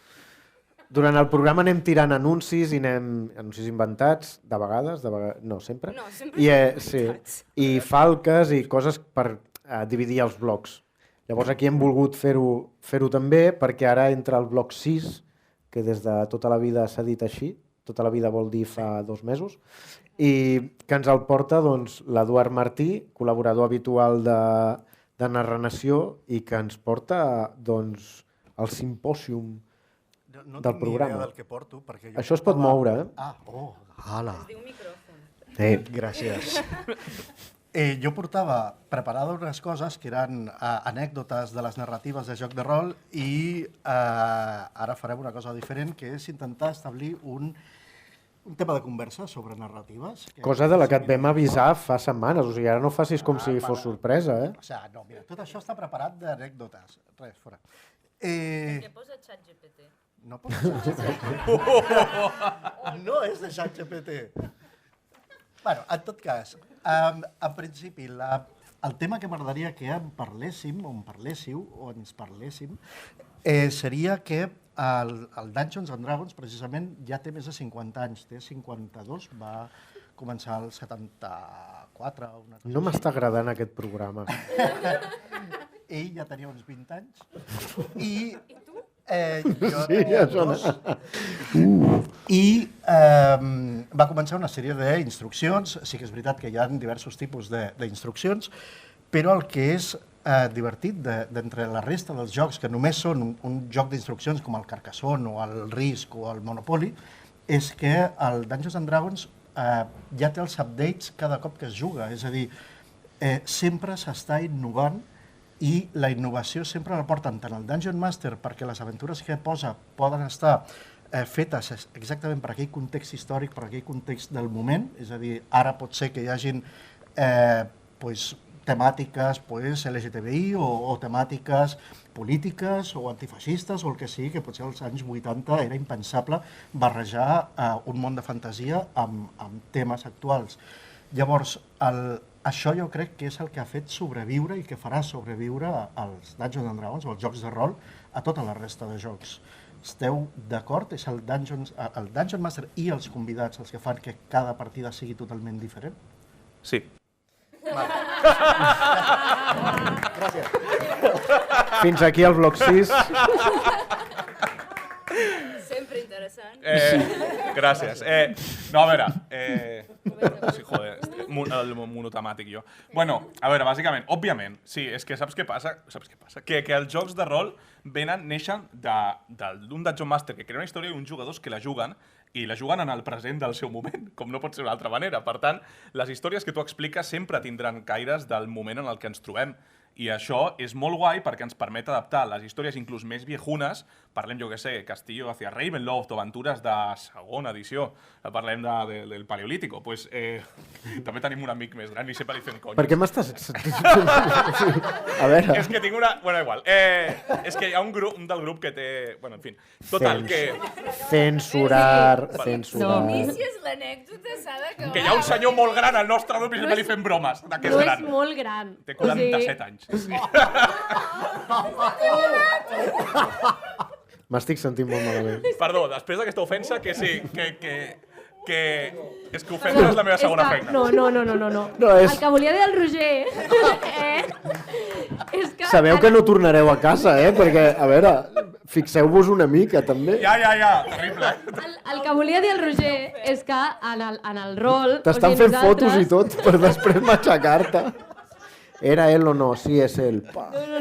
Durant el programa anem tirant anuncis anuncis inventats, de vegades, no, sempre. No, sempre Sí, i falques i coses per dividir els blocs. Llavors aquí hem volgut fer-ho també perquè ara entra el bloc 6, que des de tota la vida s'ha dit així, tota la vida vol dir fa 2 mesos, i que ens el porta l'Eduard Martí, col·laborador habitual de Narranació, i que ens porta al simpòsium del programa. No tinc ni idea del que porto. Perquè Això es pot moure, eh? Ala. Es diu micròfon. Gràcies. Jo portava preparades unes coses que eren anècdotes de les narratives de joc de rol i ara farem una cosa diferent, que és intentar establir un un tema de conversa sobre narratives. Cosa de la que et vam avisar fa setmanes, o sigui, ara no facis com si fos sorpresa, eh? O sigui, no, mira, tot això està preparat d'anècdotes. Res, fora. Què posa ChatGPT? No posa ChatGPT. No és de ChatGPT. Bueno, en tot cas, en principi, el tema que m'agradaria que en parléssim, o en parléssiu, o ens parléssim, seria que el Dungeons and Dragons, precisament, ja té més de 50 anys, té 52, va començar el 74. No m'està agradant aquest programa. Ell ja tenia uns 20 anys. I tu? Jo Sí, ja sona. I va començar una sèrie d'instruccions. Sí que és veritat que hi ha diversos tipus d'instruccions, però el que és divertit d'entre la resta dels jocs, que només són un joc d'instruccions com el Carcassonne o el Risk o el Monopoly, és que el Dungeons and Dragons ja té els updates cada cop que es juga. És a dir, sempre s'està innovant i la innovació sempre la porten tant el Dungeon Master, perquè les aventures que posa poden estar fetes exactament per aquell context històric, per aquell context del moment. És a dir, ara pot ser que hi hagin temàtiques LGTBI o temàtiques polítiques o antifeixistes o el que sigui, que potser als anys 80 era impensable barrejar un món de fantasia amb temes actuals. Llavors, això jo crec que és el que ha fet sobreviure i que farà sobreviure els Dungeons and Dragons o els jocs de rol a tota la resta de jocs. Esteu d'acord? És el Dungeon Master i els convidats els que fan que cada partida sigui totalment diferent? Sí. Gràcies. Fins aquí el bloc 6. Sempre interessant. Gràcies. No, a veure... Sí, joder, el monotemàtic jo. Bueno, a veure, bàsicament, òbviament, sí, és que saps què passa? Que els jocs de rol neixen d'un Dungeon Master que crea una història i uns jugadors que la juguen i la juguen en el present del seu moment, com no pot ser d'una altra manera. Per tant, les històries que tu expliques sempre tindran caires del moment en el que ens trobem. I això és molt guai perquè ens permet adaptar les històries inclús més viejunes, parlem, jo què sé, Castillo hacia Ravenloft o aventures de segona edició, parlem del Paleolítico, pues, també tenim un amic més gran i sempre li fem conyes. Per què m'estàs... A veure... És que tinc una... Bueno, igual. És que hi ha un del grup que té... Bueno, en fi. Total, que... Censurar. No inicies l'anècdota, s'ha d'acabar. Que hi ha un senyor molt gran al nostre grup i sempre li fem bromes. No és molt gran. Té 47 anys. Sí. M'estic sentint molt malament. Perdó, després d'aquesta ofensa, que sí, que és que ofendre és la meva segona feina. No. No, és... El que volia dir el Roger és que... Sabeu que no tornareu a casa, perquè, a veure, fixeu-vos una mica, també. Ja, terrible. El que volia dir el Roger és que en el rol... T'estan fent fotos i tot per després matxacar-te. Era ell o no? Sí, és ell.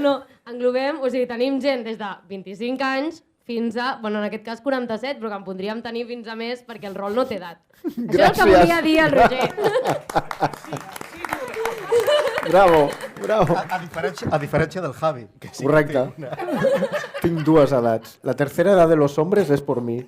No. Englobem, o sigui, tenim gent des de 25 anys fins a, bueno, en aquest cas 47, però que en podríem tenir fins a més perquè el rol no té edat. Això és el que volia dir el Roger. Bravo. A diferència del Javi. Que sí. Correcte. Tinc dues edats. La tercera edat de los hombres és por mi.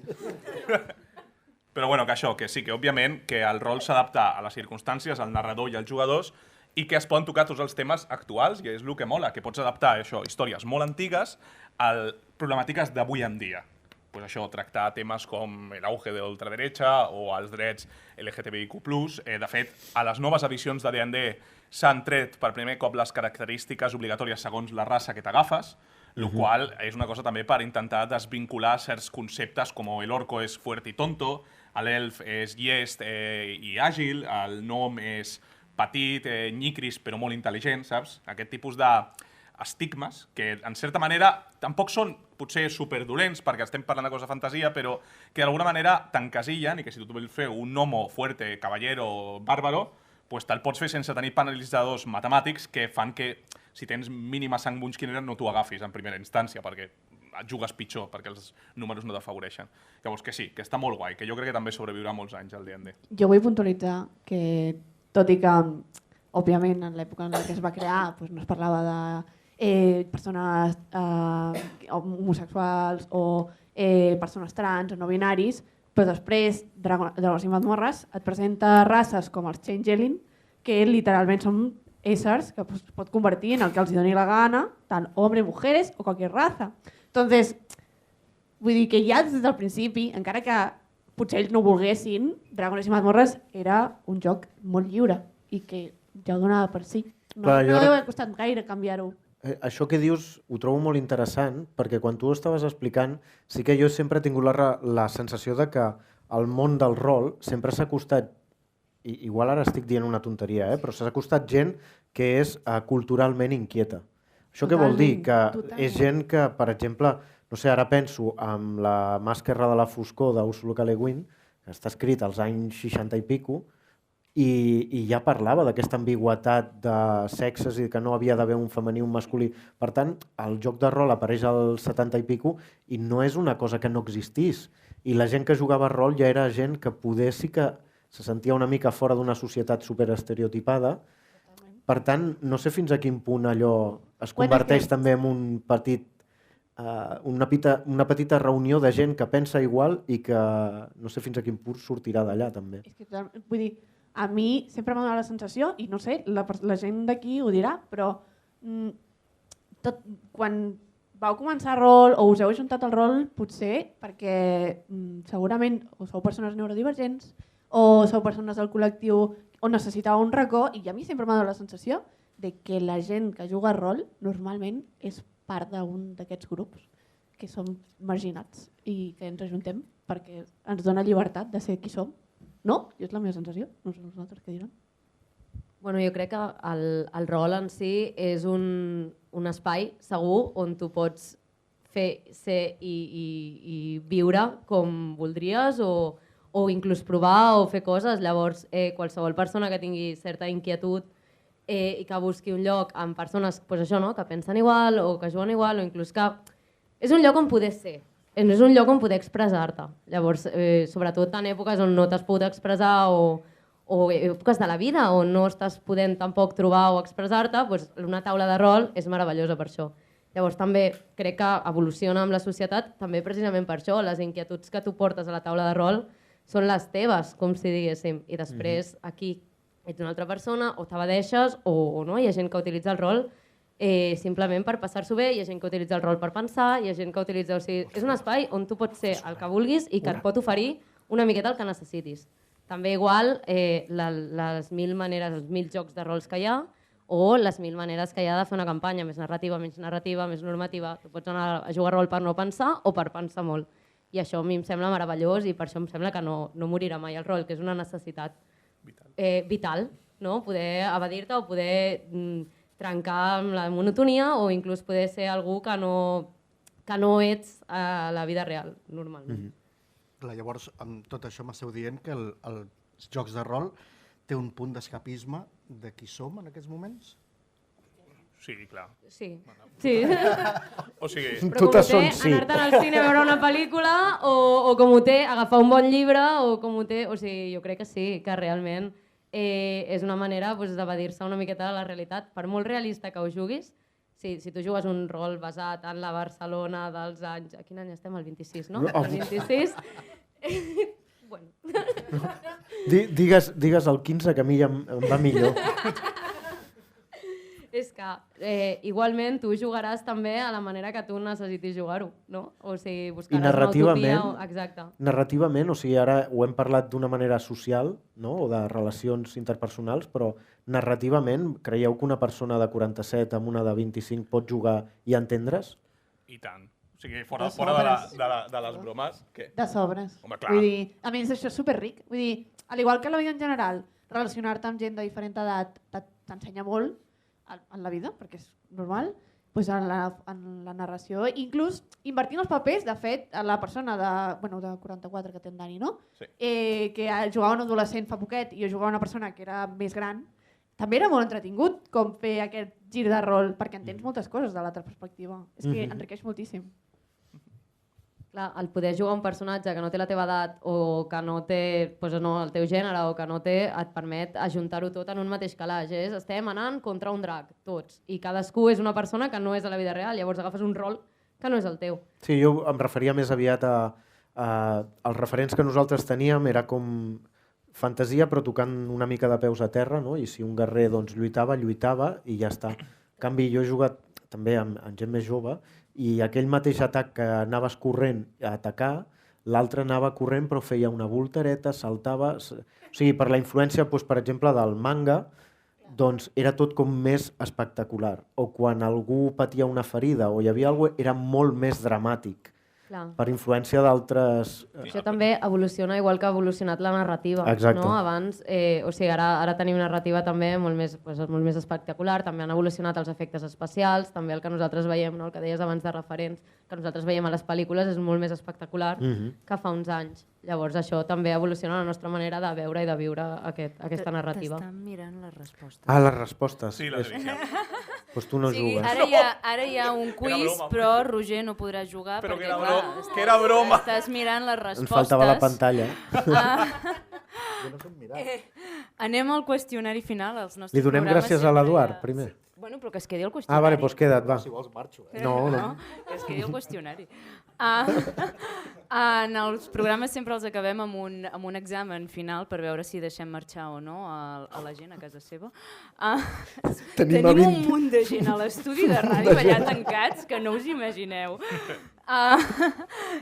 Però bueno, que això, que sí, que òbviament que el rol s'adapta a les circumstàncies, al narrador i als jugadors, i que es poden tocar tots els temes actuals, i és el que mola, que pots adaptar això, històries molt antigues a problemàtiques d'avui en dia. Pues això, tractar temes com l'auge de l'ultraderecha o els drets LGTBIQ+. De fet, a les noves edicions de D&D s'han tret per primer cop les característiques obligatòries segons la raça que t'agafes, el qual és una cosa també per intentar desvincular certs conceptes com el orco és fuerte i tonto, l'elf és llest i àgil, el gnome és petit, nyicris, però molt intel·ligent, saps? Aquest tipus d'estigmes que, en certa manera, tampoc són potser superdolents perquè estem parlant de coses de fantasia, però que d'alguna manera t'encasillen i que si tu vols fer un homo fuerte, caballero, bàrbaro, pues te'l pots fer sense tenir penalitzadors matemàtics que fan que, si tens mínima sang bunchkinera, no t'ho agafis en primera instància, perquè et jugues pitjor, perquè els números no t'afavoreixen. Llavors, que sí, que està molt guai, que jo crec que també sobreviurà molts anys el D&D. Jo vull puntualitzar que, tot i que, òbviament, en l'època en què es va crear no es parlava de persones homosexuals o persones trans o no binaris, Però després, Dragons i Mazmorres et presenta races com els Changeling, que literalment són éssers que es pot convertir en el que els doni la gana, tant homes, mujeres o qualsevol raza. Entonces, vull dir que ja des del principi, encara que potser ells no volguessin, Dragons i Mazmorres era un joc molt lliure i que ja ho donava per si. No, Clar, no ha costat gaire canviar-ho. Això que dius ho trobo molt interessant perquè quan tu ho estaves explicant sí que jo sempre he tingut la sensació de que el món del rol sempre s'ha costat, igual ara estic dient una tonteria, però s'ha costat gent que és culturalment inquieta. Això què vol dir? Que és gent que, per exemple, no sé, ara penso en la Màscara de la foscor d'Ursula K. Le Guin, que està escrit als anys 60 i pico, i ja parlava d'aquesta ambigüetat de sexes i que no havia d'haver un femení i un masculí. Per tant, el joc de rol apareix als 70 i pico i no és una cosa que no existís. I la gent que jugava a rol ja era gent que poder sí que se sentia una mica fora d'una societat superestereotipada. Per tant, no sé fins a quin punt allò es converteix també en un petit, una petita reunió de gent que pensa igual i que no sé fins a quin punt sortirà d'allà també. És que, vull dir, a mi sempre m'ha donat la sensació, i no sé, la gent d'aquí ho dirà, però quan vau començar rol o us heu ajuntat al rol, potser perquè segurament o sou persones neurodivergents o sou persones del col·lectiu o necessitàveu un racó, i a mi sempre m'ha donat la sensació de que la gent que juga a rol normalment és part d'un d'aquests grups que som marginats i que ens ajuntem perquè ens dona llibertat de ser qui som. No? És la meva sensació. No sé vosaltres què diran. Bueno, jo crec que el rol en si és un espai segur on tu pots fer, ser i viure com voldries o inclús provar o fer coses. Llavors, qualsevol persona que tingui certa inquietud i que busqui un lloc amb persones pues això, no? Que pensen igual o que juguen igual o inclús que... És un lloc on poder ser. És un lloc on poder expressar-te. Llavors, sobretot en èpoques on no t'has pogut expressar o èpoques de la vida on no estàs podent tampoc trobar o expressar-te, doncs una taula de rol és meravellosa per això. Llavors també crec que evoluciona amb la societat també precisament per això. Les inquietuds que tu portes a la taula de rol són les teves, com si diguéssim, i després aquí ets una altra persona o t'abadeixes o no, hi ha gent que utilitza el rol simplement per passar-s'ho bé, hi ha gent que utilitza el rol per pensar, hi ha gent que utilitza... O sigui, és un espai on tu pots ser el que vulguis i que et pot oferir una miqueta el que necessitis. També igual les 1000 maneres, els 1000 jocs de rols que hi ha o les 1000 maneres que hi ha de fer una campanya, més narrativa, menys narrativa, més normativa. Tu pots anar a jugar a rol per no pensar o per pensar molt. I això a mi em sembla meravellós i per això em sembla que no morirà mai el rol, que és una necessitat vital, no? Poder evadir-te o poder trencar amb la monotonia o inclús poder ser algú que no ets a la vida real, normalment. Clar, llavors, amb tot això m'esteu dient que els jocs de rol té un punt d'escapisme de qui som en aquests moments? Sí, clar. Sí. O sigui... Però com ho té anar-te'n al cine a veure una pel·lícula o com ho té agafar un bon llibre o com ho té... O sigui, jo crec que sí, que realment és una manera d'evadir-se una miqueta de la realitat. Per molt realista que ho juguis, si tu jugues un rol basat en la Barcelona dels anys... A quin any estem? El 26, no? El 26... Bueno. Digues el 15, que a mi ja em va millor. És que igualment tu jugaràs també a la manera que tu necessitis jugar-ho, no? O sigui, buscaràs una utopia... Exacte. Narrativament, o sigui, ara ho hem parlat d'una manera social, no? O de relacions interpersonals, però narrativament creieu que una persona de 47 amb una de 25 pot jugar i entendre's? I tant. O sigui, fora de les bromes... Què? De sobres. Home, clar. Vull dir, a més, això és superric. Vull dir, al igual que la vida en general, relacionar-te amb gent de diferent edat t'ensenya molt en la vida, perquè és normal, doncs en la narració, inclús invertint els papers, de fet, a la persona de 44 que té en Dani, no? Sí. Que jugava un adolescent fa poquet i jo jugava una persona que era més gran, també era molt entretingut com fer aquest gir de rol, perquè entens moltes coses de l'altra perspectiva. És que enriqueix moltíssim. Clar, el poder jugar un personatge que no té la teva edat o que no té el teu gènere o que no té, et permet ajuntar-ho tot en un mateix calaix. Estem anant contra un drac, tots, i cadascú és una persona que no és a la vida real, llavors agafes un rol que no és el teu. Sí, jo em referia més aviat a els referents que nosaltres teníem era com fantasia però tocant una mica de peus a terra, no? I si un guerrer doncs, lluitava i ja està. En canvi, jo he jugat també amb gent més jove i aquell mateix atac que anaves corrent a atacar, l'altre anava corrent però feia una voltereta, saltava... O sigui, per la influència, doncs, per exemple, del manga, doncs era tot com més espectacular. O quan algú patia una ferida o hi havia alguna cosa, era molt més dramàtic. Clar. Per influència d'altres... Això també evoluciona igual que ha evolucionat la narrativa. Exacte. No? Abans, o sigui, ara tenim narrativa també molt més espectacular, també han evolucionat els efectes especials, també el que nosaltres veiem, no? El que deies abans de referents, que nosaltres veiem a les pel·lícules és molt més espectacular que fa uns anys. Llavors això també evoluciona la nostra manera de veure i de viure aquesta narrativa. T'estan mirant les respostes. Ah, les respostes. Sí, les divisions. Doncs tu no jugues. Ara hi ha un quiz, broma. però Roger no podrà jugar Però perquè, que era clar, broma, que era broma. estàs mirant les respostes. Ens faltava la pantalla. Anem al qüestionari final. Els nostres Li donem programes gràcies a sempre l'Eduard, hi ha- primer. Bueno, però que es quedi el Ah, qüestionari. vale, doncs queda't, va. Si vols marxo, No, no. Que es quedi el qüestionari. En els programes sempre els acabem amb un examen final per veure si deixem marxar o no a la gent a casa seva. Tenim a Tenim un 20. munt de gent a l'estudi de ràdio allà tancats que no us imagineu.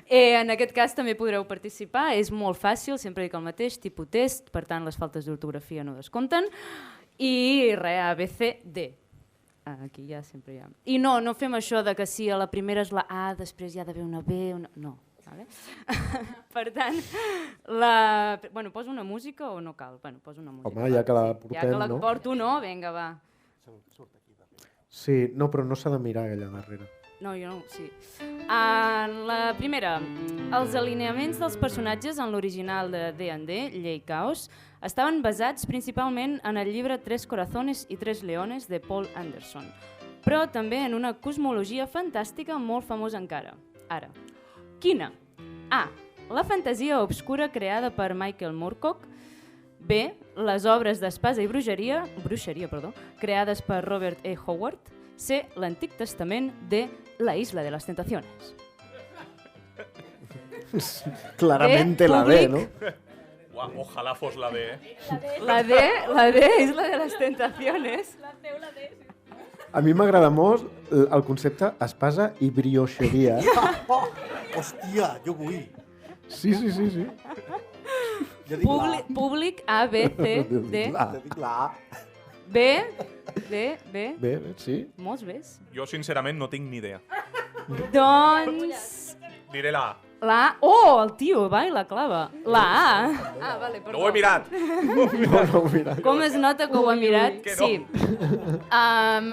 En aquest cas també podreu participar, és molt fàcil, sempre dic el mateix, tipus test, per tant les faltes d'ortografia no descompten. I res, A, B, C, D. Aquí ja sempre hi ha... I no fem això de que si a la primera és la A, després hi ha d'haver una B, no. Vale? Per tant, bueno, poso una música o no cal? Bueno, poso una música. Home, ja que la portem, ja que la no? porto, no? Vinga, va. Sí, no, però no s'ha de mirar allà darrere. No, jo no, sí. La primera, els alineaments dels personatges en l'original de D&D, Llei Caos, estaven basats principalment en el llibre Tres corazones i tres leones de Paul Anderson, però també en una cosmologia fantàstica molt famosa encara. Ara, quina? A. La fantasia obscura creada per Michael Moorcock. B. Les obres d'espasa i bruixeria, creades per Robert E. Howard. C. L'Antic Testament. D. La Isla de las Tentaciones. Claramente la B, ¿no? Uau, ojalà fos la B, La D, Isla de las Tentaciones. A mi m'agrada molt el concepte espasa i brioixeria. Hòstia, jo vull. Sí. Jo dic Públic A, B, C, D. dic la A. B, D, B. Bé, sí. Molts Bs. Jo, sincerament, no tinc ni idea. Doncs... Diré la A. La A. Oh, el tio, va i la clava. La A. Ah, vale, perdó. No ho he mirat. No, mira. Com es nota que ho ha mirat? Que no. Sí.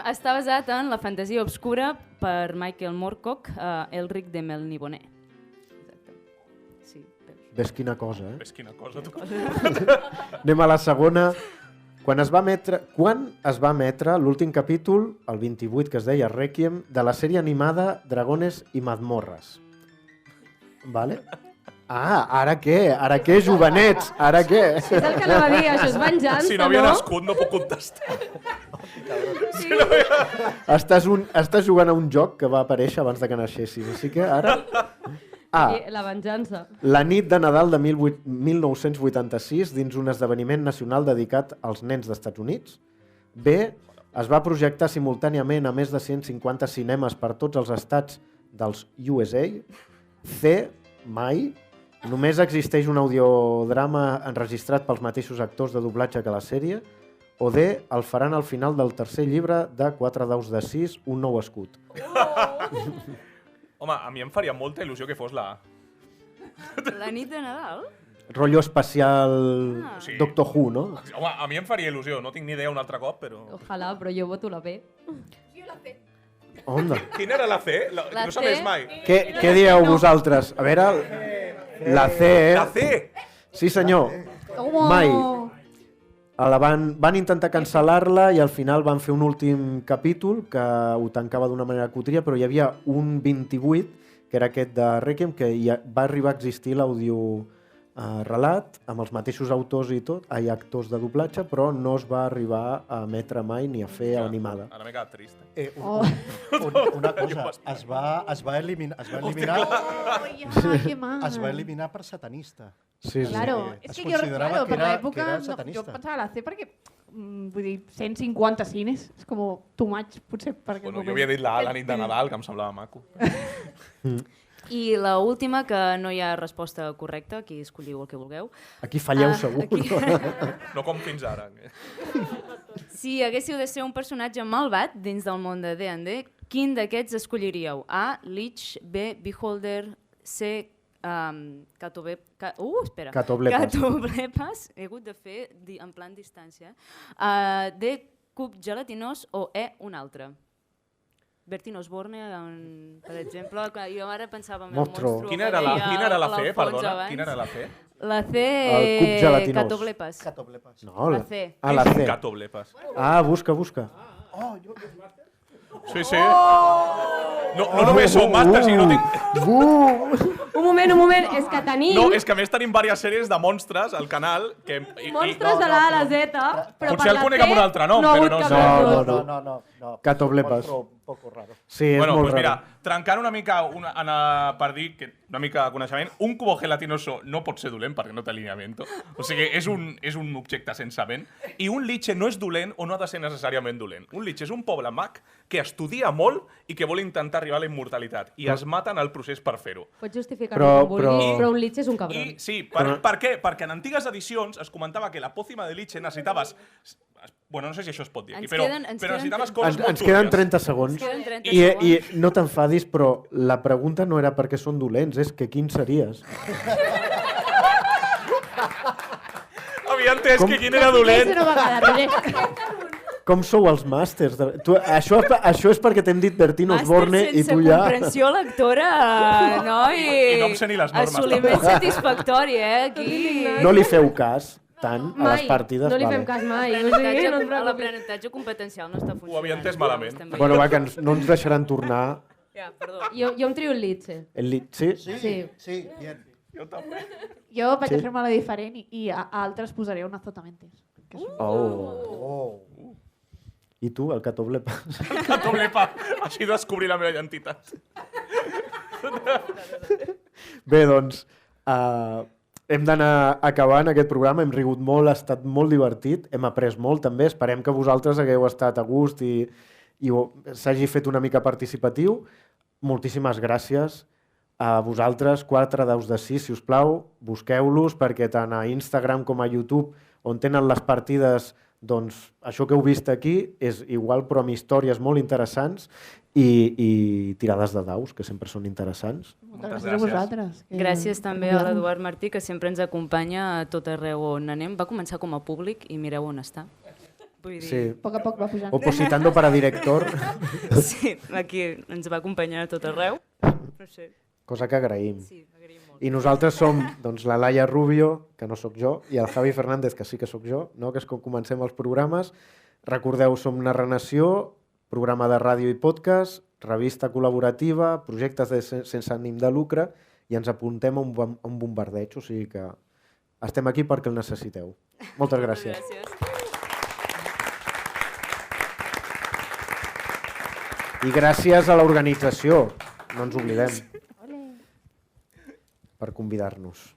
Està basat en la fantasia obscura per Michael Moorcock, Elric de Melniboné. Exacte. Sí, veus. Ves quina cosa, eh? Ves quina cosa, tu. Anem a la segona. Quan es va emetre l'últim capítol, el 28, que es deia Requiem, de la sèrie animada Dragones i Mazmorres. Vale? Ah, ara què? Ara què, jovenets? Ara què? És el que anava a dir, això és venjança, Si no havia nascut, no puc contestar. Estàs jugant a un joc que va aparèixer abans de que naixessis, així que ara... A. La venjança. La nit de Nadal de 1986 dins un esdeveniment nacional dedicat als nens d'Estats Units. B. Es va projectar simultàniament a més de 150 cinemes per tots els estats dels USA. C. Mai. Només existeix un audiodrama enregistrat pels mateixos actors de doblatge que la sèrie. O D. El faran al final del tercer llibre de 4 daus de 6, un nou escut. Home, a mi em faria molta il·lusió que fos la A. La nit de Nadal? Rotllo especial Sí. Doctor Who, no? Home, a mi em faria il·lusió. No tinc ni idea un altre cop, però... Ojalà, però jo voto la B. Onda. Quina era la C? La No C. sabés mai. Què dieu vosaltres? A veure, la C, La C! Sí, senyor. Mai. Van intentar cancel·lar-la i al final van fer un últim capítol que ho tancava d'una manera cutria, però hi havia un 28, que era aquest de Requiem, que ja va arribar a existir l'àudio relat, amb els mateixos autors i tot, hi ha actors de doblatge, però no es va arribar a emetre mai ni a fer animada. Ara m'he quedat trist. Una cosa, es va eliminar es va eliminar per satanista. Sí. Claro, Es és que considerava per que l'època era jo satanista. pensava la C perquè, vull dir, 150 cines, és com too much, potser per aquest Bueno, moment. jo havia dit la nit de Nadal, que em semblava maco. I la última, que no hi ha resposta correcta, aquí escolliu el que vulgueu. Aquí falleu segur. aquí. No com fins ara. Si haguéssiu de ser un personatge malvat dins del món de D&D, quin d'aquests escolliríeu? A. Lich, B. Beholder, C. Catoblepas, he hagut de fer en plan distància. D. Cub gelatinós o E. Un altre. Bertín Osborne, per exemple, jo ara pensava en el monstru. Quina era la C, perdona? Quina era la C? La C, El cub gelatinós. Catoblepas. No, La C. La C. Catoblepas. Busca. Sí. No només som mastres, sinó que Un moment, és que tenim no, és que a més tenim diverses sèries de monstres al canal. monstres de la A a la Z, però Potser el conec amb un altre nom, però no sé. No. Catoblepas. Un poco raro. Sí, és Bueno, molt doncs mira, raro. trencant una mica per dir que una mica de coneixement, un cubo gelatinoso no pot ser dolent perquè no té alineamiento. O sigui, és un objecte sense vent. I un liche no és dolent o no ha de ser necessàriament dolent. Un liche és un poble mag que estudia molt i que vol intentar arribar a la immortalitat. I es mata en el procés per fer-ho. Pots justificar-ho Però- com vulguis, però- però un lich és un cabron. I sí, per què? Perquè en antigues edicions es comentava que la pòcima de liche necessitaves... Bueno, no sé si això es pot dir aquí, Ens però queden necessitaves coses molt Ens queden túrbies. 30 segons. Ens queden 30 I no t'enfadis, però la pregunta no era perquè són dolents, és que quin series. Havia entès que quin era És dolent. una vegada, Roger. Com sou els màsters? Això és perquè t'hem dit Bertín Osborne i tu ja... comprensió lectora, no? I no em sé ni les normes, Assoliment satisfactori, aquí. No li feu cas tant a les Mai, partides. no li vale. fem cas mai. O sigui, no et preocupis. L'aprenentatge competencial no està funcionant. Ho havia entès malament. Estem veient. Bueno, va, que no ens deixaran tornar. Ja, perdó. Jo em trio el lich. Sí? Sí. Bien. Jo vaig a fer-me la diferent i a altres posaré un azotamentes. Oh. I tu, el Catoblepas? Catoblepa. Així descobrir la meva identitat. Bé, doncs, hem d'anar acabant aquest programa, hem rigut molt, ha estat molt divertit, hem après molt també, esperem que vosaltres hagueu estat a gust i s'hagi fet una mica participatiu. Moltíssimes gràcies a vosaltres, 4 daus de 6, si us plau, busqueu-los perquè tant a Instagram com a YouTube, on tenen les partides, doncs això que heu vist aquí és igual però amb històries molt interessants i tirades de daus, que sempre són interessants. Moltes gràcies a vosaltres. Gràcies també a l'Eduard Martí, que sempre ens acompanya a tot arreu on anem. Va començar com a públic i mireu on està. Vull dir... Sí. A poc va pujant. Opositando para director, Sí, aquí ens va acompanyar a tot arreu. No sé, cosa que agraïm. sí, agraïm molt. I nosaltres som doncs, la Laia Rubio, que no sóc jo, i el Javi Fernández, que sí que sóc jo, no? Que és com comencem els programes. Recordeu, som Narració, programa de ràdio i podcast, revista col·laborativa, projectes sense ànim de lucre, i ens apuntem a un bombardeig, o sigui que estem aquí perquè el necessiteu. Moltes gràcies. Gràcies. I gràcies a l'organització, no ens oblidem, per convidar-nos.